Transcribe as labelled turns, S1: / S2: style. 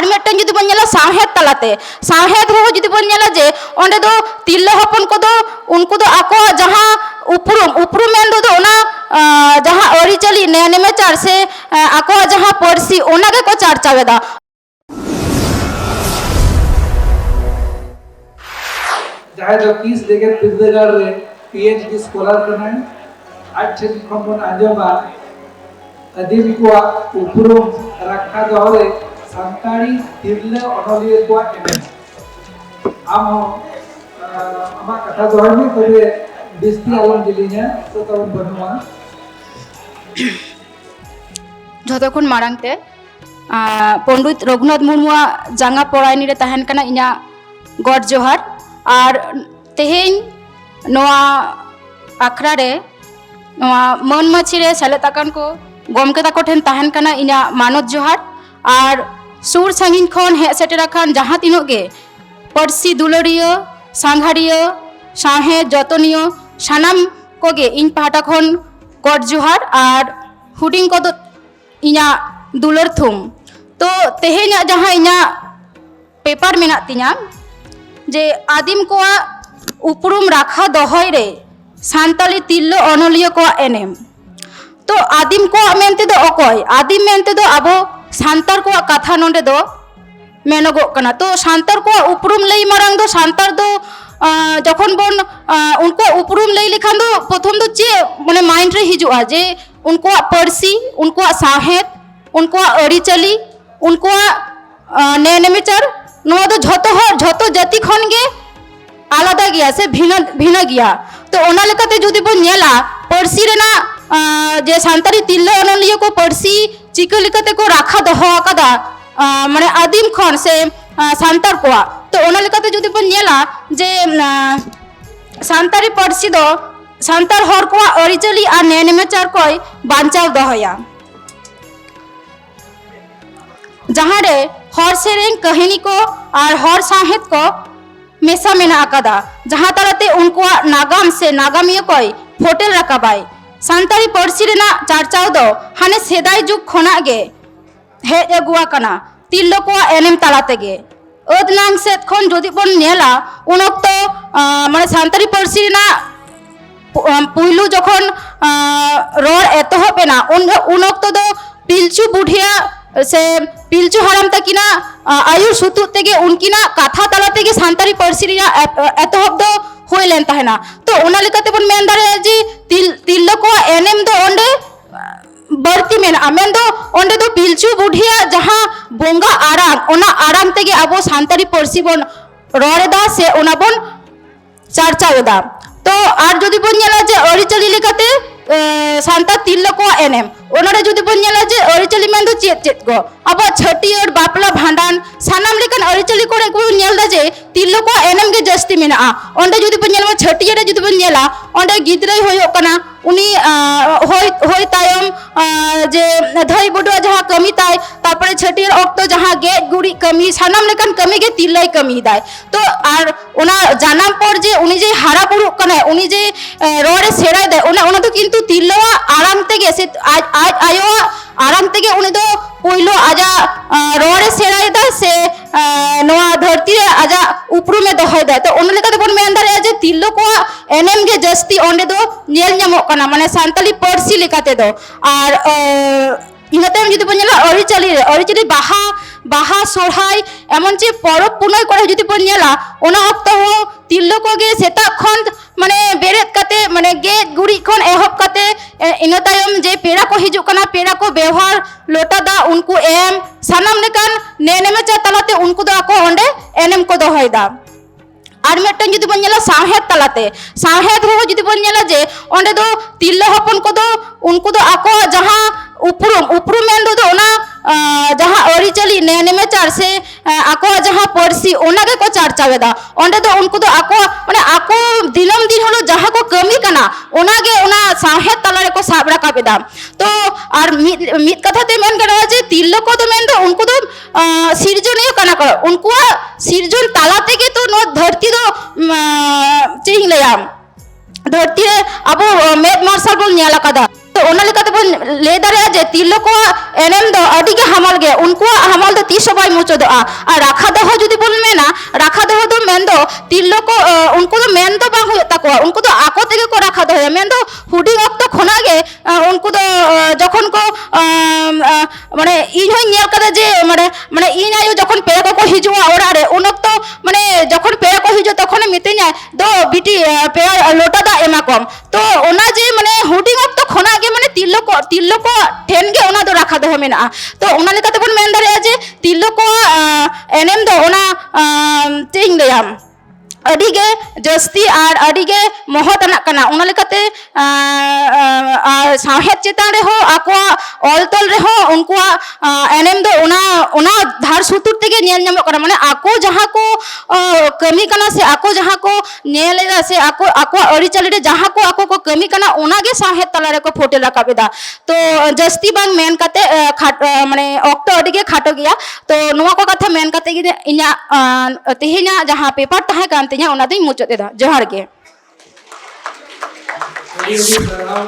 S1: Are मिट्टन जुदी बन नेला साहेद तलाते साहेद रे जुदी बन नेला जे ओंडे दो तिल्ला हपन को दो उनको दो आको जहां उपरुम उपरुम मेन दो ओना जहां अरिचली नेनेमेचार से आको जहां पड़सी ओना के को चर्चावेदा
S2: जहां जो किस देगे बिरदागार रे पीएचडी स्कॉलर कनाय आज ठेन खन बन आंजमा आदिम को उपरुम रखा दहरे सानताड़ी तिरले अनलिए को एने आम आमा कथा दहर में तबे बिस्ती आलम दिलिnya तो तब बनुआ
S1: झोतखन मारांगते पंडित रघुनाथ मुर्मुआ जांगा पड़ायनी रे तहन कना इना गॉड जोहार और तेहेन नोआ आखड़ा रे नोआ मन मछी रे सेलेताकान को गमके ताको ठेन तहन कना इना मानत जोहार और सुर सांगिन खन हे सेटेराखान जहाँ तीनों गे पड़सी दुलरिया सांघारिया साहे जतनिया सानाम कोगे इन पाहटा खन गॉड जोहार और हुडिंग को इना दुलर थुम तो तेहेन जहाँ इना पेपर मेना तिना जे आदिम को उपरुम राखा दहय रे सानताली तिल्लो अनलिया को एनेम तो आदिम को मेनते दो अकय आदिम मेनते दो आबो सानतार को कथा नोंडे दो मेनगो कना तो सानतार को उपरुम लई मारांग दो सानतार दो जखन बन उनको उपरुम लई लेखान दो प्रथम दो चे माने माइंड रे हिजुआ जे उनको पड़सी उनको साहेद उनको अरिचली उनको नेनेमेचार नोआ दो झतो जाति खन गे आलादा गया से भिन्न भिन्न गया तो ओना लेकाते जुदी बन नेला पड़सी रेना जे सानतारी तिल्ला अनलिया को पड़सी चिका लेकाते को राखा दहो आकादा माने आदिम खन से सानतार को तो ओना लेकाते जुदी बन नेला जे सानतारी पड़सी दो सानतार हर को अरिचली आ नेनेमेचार कोई बांचाव दहया जहाँ रे हर सेरेंग कहानी को और हर साहेद को मेसा मेना आकादा जहाँ तालाते उनको नागाम से नागामिया कोई फोटेल रकाबाई सानतारी पड़सी रेना चर्चाव दो हाने सेदाय जुग खना गे हेज अगुआ कना तिल्लो को एनेम तालाते गे ओदनांग सेत खन जदि बन नेला उन अक्तो माने सानतारी पड़सी रेना पुइलु जखन रोड एतहबेना उन अक्तो दो पिलचु बुढ़िया से पिलचु हाराम तकिना आयुर सुतु तेगे उनकिना कथा तला तेगे सानतारी पड़सी रिया एतहब दो होय लेन तहना तो ओना लेकाते बन मेन दारे जी तिल्लो को एनेम दो ओंडे बर्ती मेन आमेन दो ओंडे दो पिलचु बुढ़िया जहां बोंगा आराम ओना आराम तेगे आबो सानतारी पड़सी बन रोरेदा से ओना बन चर्चावेदा तो आर जदि बन नेला जे अरिचली लेकाते सानता तिल्लो को एनेम ओनारे जुदी बन नेला जे अरिचली मेन दो चेत चेत गो अब छटियर बापला भांडान सानाम लेकन अरिचली कोरे को नेलदा जे तिल्लो को एनेम गे जस्ती मेना ओंडे जुदी बन नेला छटियर जुदी बन नेला ओंडे गिदरे होयो कना उनी होय तायम जे धई बुडवा जहां कमी ताय तारपरे छटियर ऑक्तो जहां गे गुड़ी कमी सानाम लेकन कमी गे तिल्लाई कमी दाय तो आर ओना जानाम पर जे उनी जे हारा बुरु कना उनी जे रोरे सेराय दाय ओना तो किंतु तिल्लोआ आराम तेगे से आज आयो आराम तेगे उनी दो पहिलो आजा रोरे सेराय दा से नोआ धरती रे आजा उपरु में दहय दा तो ओना लेकाते बन मेन दारे जे तिल्लो को एनेम गे जस्ती ओंडे दो नेल ᱧᱟᱢᱚᱜ कना माने सानताली पड़सी लेकाते दो और इनाते जुदी बन नेला अरिचली बाहा सोहाय एमन जे परब पुनय करे जुदी बन नेला ओना अक्तो हो तिल्लो को गे सेता खन माने बेरेत काते माने गे गुड़ी खन एहब काते इना तायम जे पेड़ा को हिजु कना पेड़ा को व्यवहार लोटा दा उनको एम सानाम लेकान नेनेमे चा तलाते उनको दो आको ओंडे एनेम को दहय दा और मिट्टन जुदी बन नेला साहेद तलाते साहेद रे जुदी बन नेला जे ओंडे दो तिल्लो हपन को दो उनको दो आको जहां उपरुम मेन दो ओना जहां अरिचली नेनेमेचार से आको जहां पड़सी ओना के को चर्चावेदा ओंडे दो उनको दो आको माने आको दिनम दिन हलो जहां को कमी कना ओना गे ओना साहेद तला रे को साब राकाबेदा तो और मित कथा ते मेन करा जे तिल्लो को दो मेन दो उनको दो सिरजनीय कना को उनको सिरजन ताला तेगे तो नो धरती दो चिंग लेयाम धरती रे अब मेद मार्शल बोल नेला कदा तो ᱚᱱᱟ ᱞᱮᱠᱟᱛᱮ ᱵᱚᱱ ᱞᱟᱹᱭ ᱫᱟᱲᱮᱭᱟᱜᱼᱟ ᱡᱮ ᱛᱤᱨᱞᱟᱹ ᱠᱚᱣᱟᱜ ᱮᱱᱮᱢ ᱫᱚ ᱟᱹᱰᱤ ᱜᱮ ᱦᱟᱢᱟᱞ ᱜᱮᱭᱟ, ᱩᱱᱠᱩᱣᱟᱜ ᱦᱟᱢᱟᱞ ᱫᱚ ᱛᱤᱥ ᱦᱚᱸ ᱵᱟᱭ ᱢᱩᱪᱟᱹᱫᱚᱜᱼᱟ᱾ ᱟᱨ ᱨᱟᱠᱷᱟ ᱫᱚᱦᱚ ᱡᱩᱫᱤ ᱵᱚᱱ ᱢᱮᱱᱟ, ᱨᱟᱠᱷᱟ ᱫᱚᱦᱚ ᱫᱚ ᱢᱮᱱᱫᱚ ᱛᱤᱨᱞᱟᱹ ᱠᱚ ᱩᱱᱠᱩ ᱫᱚ ᱢᱮᱱ ᱫᱚ ᱵᱟᱝ ᱦᱩᱭᱩᱜ ᱛᱟᱠᱚᱣᱟ, ᱩᱱᱠᱩ ᱫᱚ ᱟᱠᱚ ᱛᱮᱜᱮ ᱠᱚ ᱨᱟᱠᱷᱟ ᱫᱚᱦᱚᱭᱟ, ᱢᱮᱱᱫᱚ ᱦᱩᱰᱤᱧ ᱚᱠᱛᱚ ᱠᱷᱚᱱᱟᱜ ᱜᱮ ᱩᱱᱠᱩ ᱫᱚ ᱡᱚᱠᱷᱚᱱ ᱠᱚ ᱢᱟᱱᱮ ᱤᱧ ᱦᱚᱧ ᱧᱮᱞ ᱠᱟᱫᱟ ᱡᱮ ᱢᱟᱱᱮ ᱤᱧ ᱟᱭᱳ ᱡᱚᱠᱷᱚᱱ ᱯᱮᱲᱟ ᱠᱚᱠᱚ ᱦᱤᱡᱩᱜᱼᱟ ᱚᱲᱟᱜ ᱨᱮ, ᱩᱱ ᱚᱠᱛᱚ ᱢᱟᱱᱮ ᱡᱚᱠᱷᱚᱱ ᱯᱮᱲᱟ ᱠᱚ ᱦᱤᱡᱩᱜᱼᱟ ᱛᱚᱠᱷᱚᱱᱮ ᱢᱤᱛᱟᱹᱧᱟ ᱫᱚ ᱵᱤᱴᱤ ᱯᱮᱲᱟ ᱞᱚᱴᱟ ᱫᱟᱜ ᱮᱢᱟ ᱠᱚᱢ᱾ ᱛᱚ ᱚᱱᱟ ᱡᱮ ᱢᱟᱱᱮ ᱦᱩᱰᱤᱧ ᱚᱠᱛᱚ ᱠᱷᱚᱱᱟᱜ ᱜᱮ ᱢᱟᱱᱮ ᱛᱤᱨᱞᱟᱹ ᱠᱚ ᱴᱷᱮᱱ ᱜᱮ ᱚᱱᱟ ᱫᱚ ᱨᱟᱠᱷᱟ ᱫᱚᱦᱚ ᱢᱮᱱᱟᱜᱼᱟ᱾ ᱛᱚ ᱚᱱᱟ ᱞᱮᱠᱟᱛᱮ ᱵᱚᱱ ᱢᱮᱱ ᱫᱟᱲᱮᱭᱟᱜᱼᱟ ᱡᱮ ᱛᱤᱨᱞᱟᱹ ᱠᱚᱣᱟᱜ ᱮᱱᱮᱢ ᱫᱚ ᱚᱱᱟ ᱪᱮᱫ ᱤᱧ ᱞᱟᱹᱭᱟ ᱟᱹᱰᱤ ᱜᱮ ᱡᱟᱹᱥᱛᱤ ᱟᱨ ᱟᱹᱰᱤ ᱜᱮ ᱢᱚᱦᱚᱛ ᱟᱱᱟᱜ ᱠᱟᱱᱟ᱾ ᱚᱱᱟ ᱞᱮᱠᱟᱛᱮ ᱥᱟᱶᱦᱮᱫ ᱪᱮᱛᱟᱱ ᱨᱮᱦᱚᱸ ᱟᱠᱚᱣᱟᱜ ᱚᱞ ᱛᱚᱞ ᱨᱮᱦᱚᱸ ᱩᱱᱠᱩᱣᱟᱜ ᱮᱱᱮᱢ ᱫᱚ ᱚᱱᱟ ᱫᱷᱟᱨ ᱥᱩᱛᱩᱨ ᱛᱮᱜᱮ ᱧᱮᱞ ᱧᱟᱢᱚᱜ ᱠᱟᱱᱟ, ᱢᱟᱱᱮ ᱟᱠᱚ ᱡᱟᱦᱟᱸ ᱠᱚ ᱠᱟᱹᱢᱤ ᱠᱟᱱᱟ ᱥᱮ ᱟᱠᱚ ᱡᱟᱦᱟᱸ ᱠᱚ ᱧᱮᱞ ᱮᱫᱟ ᱥᱮ ᱟᱠᱚᱣᱟᱜ ᱟᱹᱨᱤᱪᱟᱹᱞᱤ ᱨᱮ ᱡᱟᱦᱟᱸ ᱠᱚ ᱟᱠᱚ ᱠᱚ ᱠᱟᱹᱢᱤ ᱠᱟᱱᱟ ᱚᱱᱟᱜᱮ ᱥᱟᱶᱦᱮᱫ ᱛᱟᱞᱟ ᱨᱮᱠᱚ ᱯᱷᱳᱴᱮᱞ ᱨᱟᱠᱟᱵ ᱮᱫᱟ᱾ ᱛᱚ ᱡᱟᱹᱥᱛᱤ ᱵᱟᱝ ᱢᱮᱱ ᱠᱟᱛᱮ ᱢᱟᱱᱮ ᱚᱠᱛᱚ ᱟᱹᱰᱤ ᱜᱮ ᱠᱷᱟᱴᱚ ᱜᱮᱭᱟ, ᱛᱚ ᱱᱚᱣᱟ ᱠᱚ ᱠᱟᱛᱷᱟ ᱢᱮᱱ ᱠᱟᱛᱮ ᱜᱮ ᱤᱧᱟᱹᱜ ᱛᱮᱦᱮᱧᱟᱜ ᱡᱟᱦᱟᱸ ᱯᱮᱯᱟᱨ ᱛᱟᱦᱮᱸ ᱠᱟᱱ ᱛᱤᱧᱟᱹ ᱚᱱᱟ ᱫᱩᱧ ᱢᱩᱪᱟᱹᱫ ᱮᱫᱟ᱾ ᱡᱚᱦᱟᱨ ᱜᱮ।
S2: ᱟᱹᱰᱤ ᱟᱹᱰᱤ ᱥᱟᱨᱦᱟᱣ।